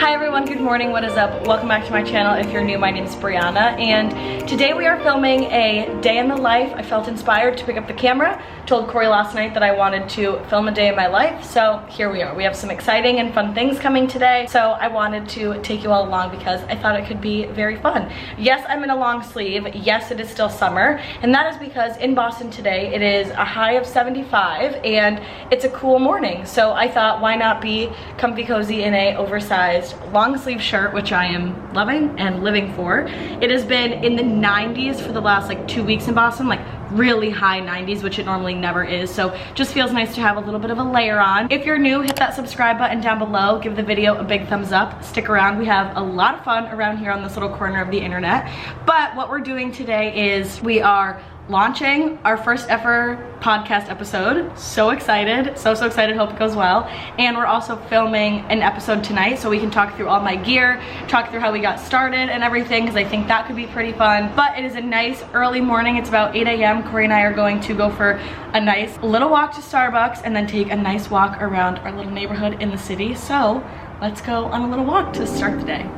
Hi everyone, good morning, what is up? Welcome back to my channel. If you're new, my name is Brianna, and today we are filming a day in the life. I felt inspired to pick up the camera. Told Corey last night that I wanted to film a day in my life, so here we are. We have some exciting and fun things coming today, so I wanted to take you all along because I thought it could be very fun. Yes, I'm in a long sleeve. Yes, it is still summer, and that is because in Boston today, it is a high of 75, and it's a cool morning, so I thought why not be comfy cozy in a oversized long sleeve shirt, which I am loving and living for. It has been in the 90s for the last like 2 weeks in Boston, like really high 90s, which it normally never is, so just feels nice to have a little bit of a layer on. If you're new, hit that subscribe button down below, give the video a big thumbs up, stick around. We have a lot of fun around here on this little corner of the internet. But what we're doing today is we are launching our first ever podcast episode. So excited, so excited, hope it goes well. And we're also filming an episode tonight so we can talk through all my gear, talk through how we got started and everything, because I think that could be pretty fun. But it is a nice early morning. It's about 8 a.m. Corey and I are going to go for a nice little walk to Starbucks and then take a nice walk around our little neighborhood in the city. So let's go on a little walk to start the day.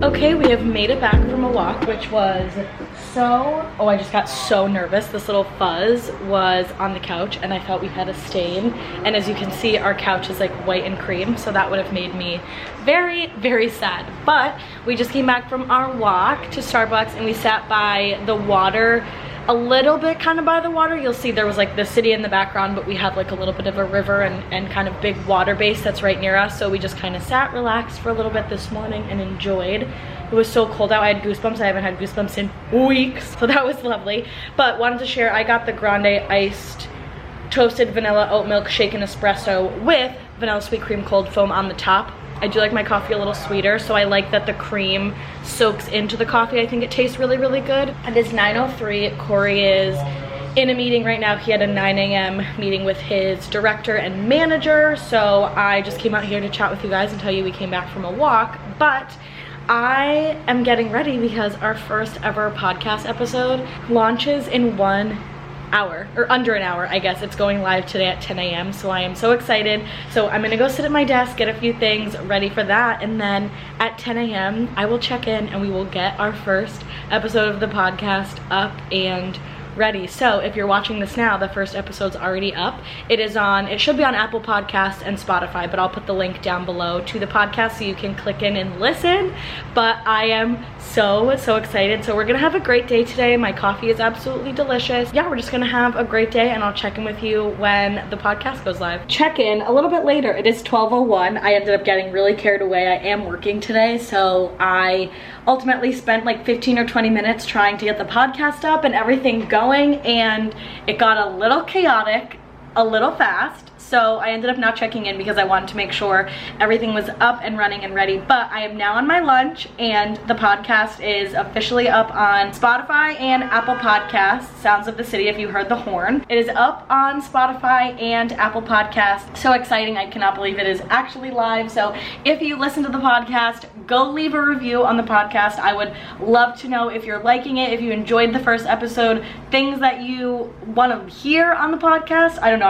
Okay, we have made it back from a walk, which was I just got so nervous. This little fuzz was on the couch and I thought we had a stain. And as you can see, our couch is like white and cream, so that would have made me very, very sad. But we just came back from our walk to Starbucks and we sat by the water, a little bit kind of by the water. You'll see there was like the city in the background, but we have like a little bit of a river and kind of big water base that's right near us. So we just kind of sat, relaxed for a little bit this morning and enjoyed. It was so cold out. I had goosebumps. I haven't had goosebumps in weeks, so that was lovely. But wanted to share, I got the grande iced toasted vanilla oat milk shaken espresso with vanilla sweet cream cold foam on the top. I do like my coffee a little sweeter, so I like that the cream soaks into the coffee. I think it tastes really, really good. It is 9:03. Corey is in a meeting right now. He had a 9 a.m. meeting with his director and manager, so I just came out here to chat with you guys and tell you we came back from a walk. But I am getting ready because our first ever podcast episode launches in 1 hour, or under an hour, I guess. It's going live today at 10 a.m. so I am so excited. So I'm gonna go sit at my desk, get a few things ready for that, and then at 10 a.m. I will check in and we will get our first episode of the podcast up and ready. So if you're watching this now, the first episode's already up. It should be on Apple Podcasts and Spotify, but I'll put the link down below to the podcast so you can click in and listen. But I am so excited. So we're gonna have a great day today. My coffee is absolutely delicious. Yeah, we're just gonna have a great day and I'll check in with you when the podcast goes live. Check in a little bit later. It is 12:01. I ended up getting really carried away. I am working today, so I ultimately spent like 15 or 20 minutes trying to get the podcast up and everything going, and it got a little chaotic, a little fast. So I ended up not checking in because I wanted to make sure everything was up and running and ready. But I am now on my lunch and the podcast is officially up on Spotify and Apple Podcasts. Sounds of the City, if you heard the horn. It is up on Spotify and Apple Podcasts. So exciting, I cannot believe it is actually live. So if you listen to the podcast, go leave a review on the podcast. I would love to know if you're liking it, if you enjoyed the first episode, things that you want to hear on the podcast. I don't know,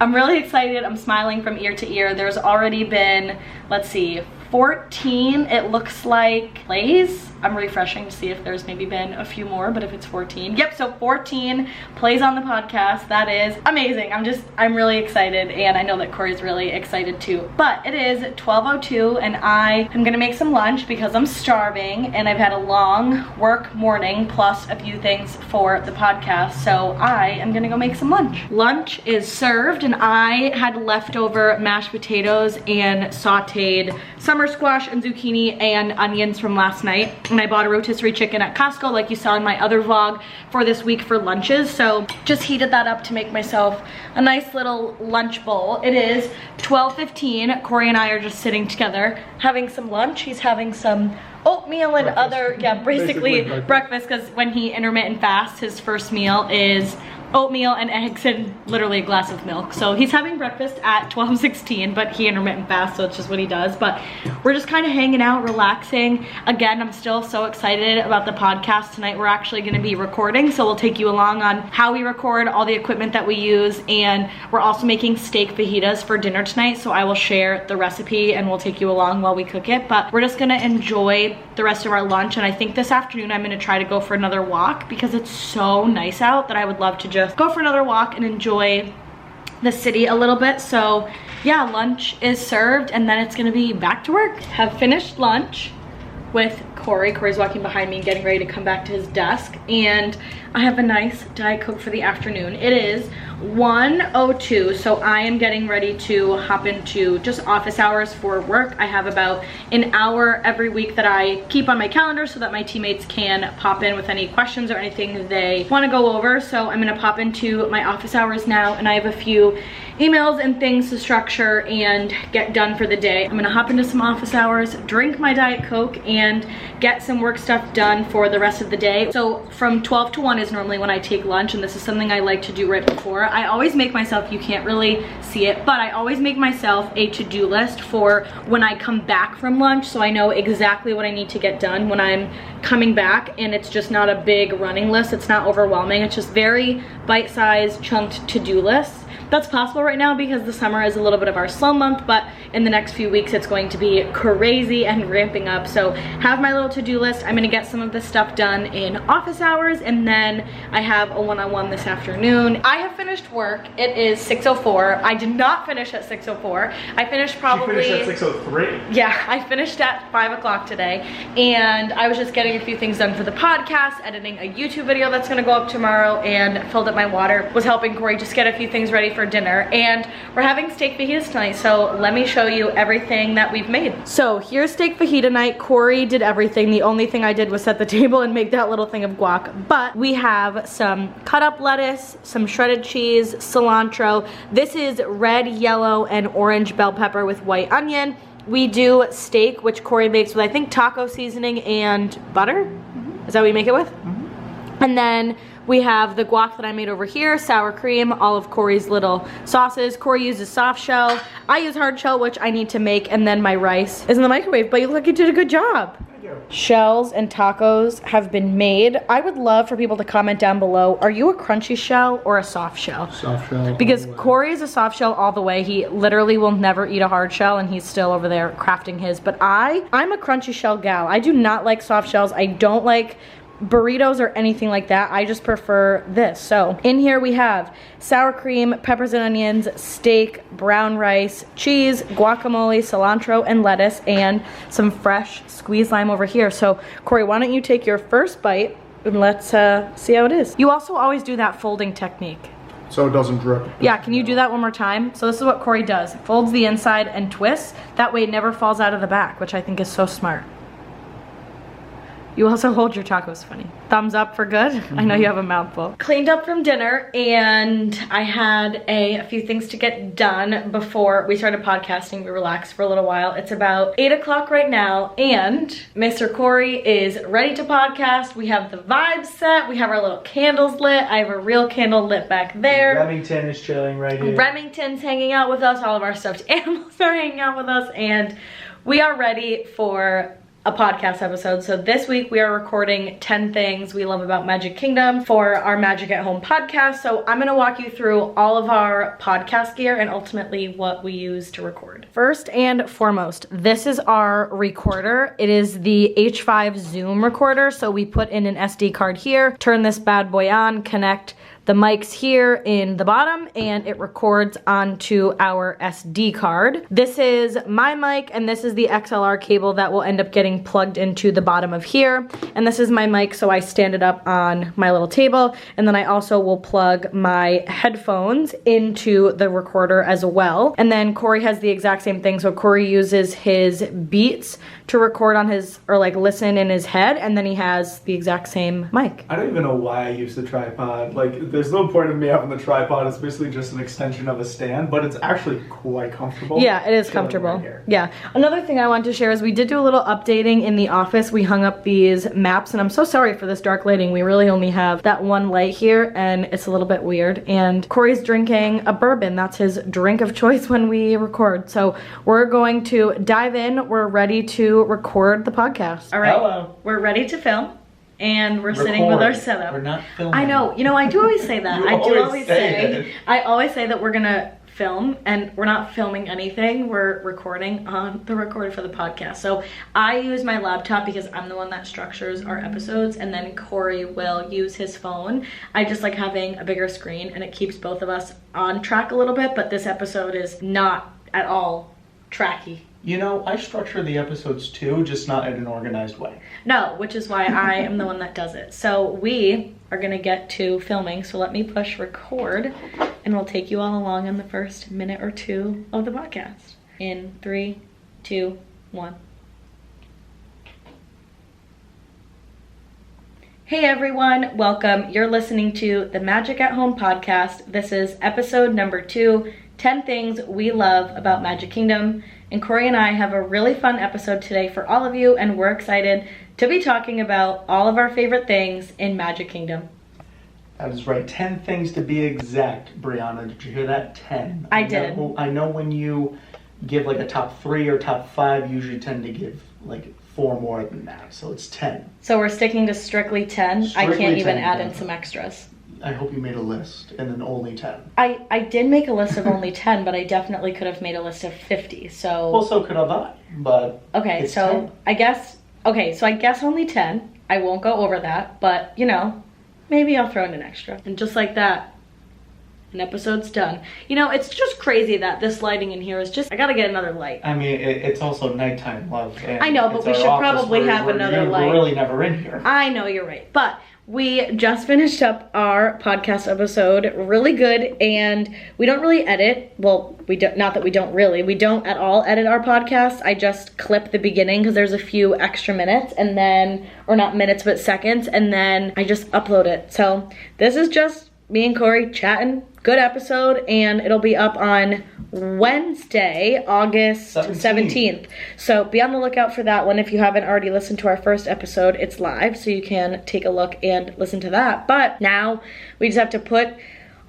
I'm really excited. I'm smiling from ear to ear. There's already been, let's see, 14, it looks like, plays. I'm refreshing to see if there's maybe been a few more, but if it's 14, yep, so 14 plays on the podcast. That is amazing. I'm really excited, and I know that Corey's really excited too. But it is 12:02 and I am gonna make some lunch because I'm starving and I've had a long work morning plus a few things for the podcast, so I am gonna go make some lunch. Lunch is served and I had leftover mashed potatoes and sauteed summer summer squash and zucchini and onions from last night. And I bought a rotisserie chicken at Costco like you saw in my other vlog for this week for lunches. So just heated that up to make myself a nice little lunch bowl. It is 12:15. Corey and I are just sitting together having some lunch. He's having some oatmeal and other, basically breakfast, because when he intermittent fasts, his first meal is oatmeal and eggs and literally a glass of milk. So he's having breakfast at 12:16, but he intermittent fasts, so it's just what he does. But we're just kind of hanging out, relaxing. Again, I'm still so excited about the podcast. Tonight we're actually going to be recording, so we'll take you along on how we record, all the equipment that we use, and we're also making steak fajitas for dinner tonight, so I will share the recipe and we'll take you along while we cook it. But we're just going to enjoy the rest of our lunch, and I think this afternoon I'm going to try to go for another walk because it's so nice out that I would love to just go for another walk and enjoy the city a little bit. So yeah, lunch is served and then it's gonna be back to work. Have finished lunch with Corey. Corey's walking behind me getting ready to come back to his desk, and I have a nice Diet Coke for the afternoon. It is 1:02, so I am getting ready to hop into just office hours for work. I have about an hour every week that I keep on my calendar so that my teammates can pop in with any questions or anything they want to go over. So I'm gonna pop into my office hours now, and I have a few emails and things to structure and get done for the day. I'm gonna hop into some office hours, drink my Diet Coke, and get some work stuff done for the rest of the day. So from 12 to 1 is normally when I take lunch, and this is something I like to do right before. I always make myself, you can't really see it, but I always make myself a to-do list for when I come back from lunch, so I know exactly what I need to get done when I'm coming back, and it's just not a big running list. It's not overwhelming. It's just very bite-sized, chunked to-do lists. That's possible right now because the summer is a little bit of our slow month, but in the next few weeks it's going to be crazy and ramping up. So have my little to-do list. I'm gonna get some of this stuff done in office hours, and then I have a one-on-one this afternoon. I have finished work. It is 6:04. I did not finish at 6:04. I finished probably— She finished at 6:03. Yeah, I finished at 5 o'clock today, and I was just getting a few things done for the podcast, editing a YouTube video that's gonna go up tomorrow, and filled up my water, was helping Corey just get a few things ready for dinner. And we're having steak fajitas tonight, so let me show you everything that we've made. So here's steak fajita night. Corey did everything. The only thing I did was set the table and make that little thing of guac. But we have some cut up lettuce, some shredded cheese, cilantro. This is red, yellow, and orange bell pepper with white onion. We do steak, which Corey makes with, I think, taco seasoning and butter. Is that what we make it with? And then we have the guac that I made over here, sour cream, all of Corey's little sauces. Corey uses soft shell. I use hard shell, which I need to make, and then my rice is in the microwave, but you look like you did a good job. Thank you. Shells and tacos have been made. I would love for people to comment down below, are you a crunchy shell or a soft shell? Soft shell. Because Corey is a soft shell all the way. He literally will never eat a hard shell, and he's still over there crafting his. But I'm a crunchy shell gal. I do not like soft shells. I don't like burritos or anything like that. I just prefer this. So in here we have sour cream, peppers and onions, steak, brown rice, cheese, guacamole, cilantro, and lettuce, and some fresh squeezed lime over here. So Corey, why don't you take your first bite and let's see how it is. You also always do that folding technique. So it doesn't drip. Yeah, can you do that one more time? So this is what Corey does. Folds the inside and twists. That way it never falls out of the back, which I think is so smart. You also hold your tacos funny. Thumbs up for good. I know you have a mouthful. Cleaned up from dinner, and I had a few things to get done before we started podcasting. We relaxed for a little while. It's about 8 o'clock right now, and Mr. Corey is ready to podcast. We have the vibes set. We have our little candles lit. I have a real candle lit back there. Remington is chilling right here. Remington's hanging out with us. All of our stuffed animals are hanging out with us, and we are ready for a podcast episode. So this week we are recording 10 things we love about Magic Kingdom for our Magic at Home podcast. So I'm gonna walk you through all of our podcast gear and ultimately what we use to record. First and foremost, this is our recorder. It is the H5 Zoom recorder. So we put in an SD card here, turn this bad boy on, connect the mic's here in the bottom and it records onto our SD card. This is my mic and this is the XLR cable that will end up getting plugged into the bottom of here. And this is my mic, so I stand it up on my little table, and then I also will plug my headphones into the recorder as well. And then Corey has the exact same thing. So Corey uses his Beats to record on his, or like listen in his head, and then he has the exact same mic. I don't even know why I use the tripod. Like, there's no point in me having the tripod. It's basically just an extension of a stand, but it's actually quite comfortable. Yeah, it is comfortable. Right, yeah. Another thing I wanted to share is we did do a little updating in the office. We hung up these maps, and I'm so sorry for this dark lighting. We really only have that one light here, and it's a little bit weird. And Corey's drinking a bourbon. That's his drink of choice when we record. So we're going to dive in. We're ready to record the podcast. All right. Hello. We're ready to film. And we're sitting with our setup. We're not filming. I know. You know, I do always say that. I always say that we're gonna film, and we're not filming anything. We're recording on the record for the podcast. So I use my laptop because I'm the one that structures our episodes, and then Corey will use his phone. I just like having a bigger screen, and it keeps both of us on track a little bit, but this episode is not at all tracky. You know, I structure the episodes too, just not in an organized way. No, which is why I am the one that does it. So we are gonna get to filming, so let me push record, and we'll take you all along in the first minute or two of the podcast. In 3, 2, 1. Hey everyone, welcome. You're listening to the Magic at Home podcast. This is episode number 2, 10 things we love about Magic Kingdom. And Corey and I have a really fun episode today for all of you, and we're excited to be talking about all of our favorite things in Magic Kingdom. That is right. 10 things to be exact, Brianna. Did you hear that? 10. I did. I know when you give like a top 3 or top 5, you usually tend to give like 4 more than that. So it's 10. So we're sticking to strictly 10? Strictly I can't even 10, add in some extras. I hope you made a list and then only 10. I did make a list of only 10, but I definitely could have made a list of 50. So well, so could have I, but okay, so 10. I guess only 10. I won't go over that, but you know, maybe I'll throw in an extra. And just like that, an episode's done. You know, it's just crazy that this lighting in here is just, I gotta get another light. I mean, it's also nighttime, love. And I know, but we should probably have another light. We're really never in here. I know, you're right. But we just finished up our podcast episode, really good, and we don't really edit. Well, we don't at all edit our podcast. I just clip the beginning because there's a few extra minutes, and then, or not minutes, but seconds, and then I just upload it. So this is just me and Corey chatting. Good episode, and it'll be up on Wednesday, August 17th. So be on the lookout for that one. If you haven't already listened to our first episode, it's live, so you can take a look and listen to that. But now we just have to put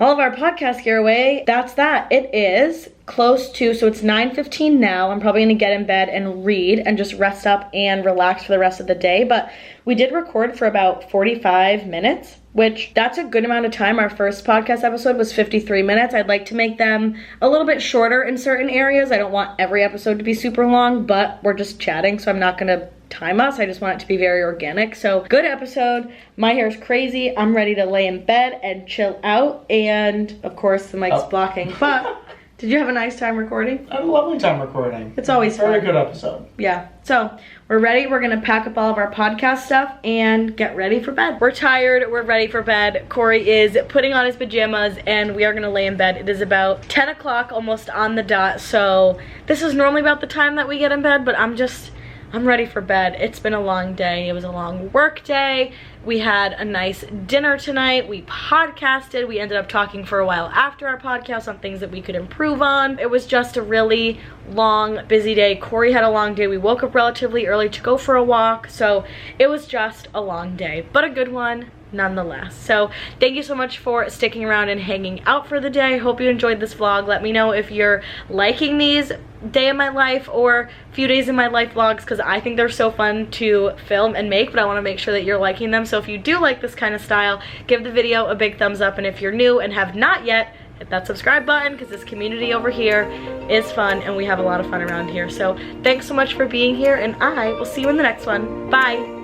all of our podcast gear away. That's that. It is close to, so it's 9:15 now. I'm probably gonna get in bed and read and just rest up and relax for the rest of the day. But we did record for about 45 minutes, which that's a good amount of time. Our first podcast episode was 53 minutes. I'd like to make them a little bit shorter in certain areas. I don't want every episode to be super long, but we're just chatting, so I'm not gonna time us. I just want it to be very organic. So good episode. My hair's crazy. I'm ready to lay in bed and chill out. And of course the mic's blocking, but did you have a nice time recording? I had a lovely time recording. It's always fun. Very good episode. Yeah. So we're ready. We're gonna pack up all of our podcast stuff and get ready for bed. We're tired. We're ready for bed. Corey is putting on his pajamas and we are gonna lay in bed. It is about 10 o'clock, almost on the dot. So this is normally about the time that we get in bed, but I'm ready for bed. It's been a long day. It was a long work day. We had a nice dinner tonight. We podcasted. We ended up talking for a while after our podcast on things that we could improve on. It was just a really long, busy day. Corey had a long day. We woke up relatively early to go for a walk. So it was just a long day, but a good one nonetheless. So thank you so much for sticking around and hanging out for the day. Hope you enjoyed this vlog. Let me know if you're liking these day in my life or few days in my life vlogs, because I think they're so fun to film and make, but I want to make sure that you're liking them. So if you do like this kind of style, give the video a big thumbs up, and if you're new and have not yet, hit that subscribe button, because this community over here is fun and we have a lot of fun around here. So thanks so much for being here, and I will see you in the next one. Bye.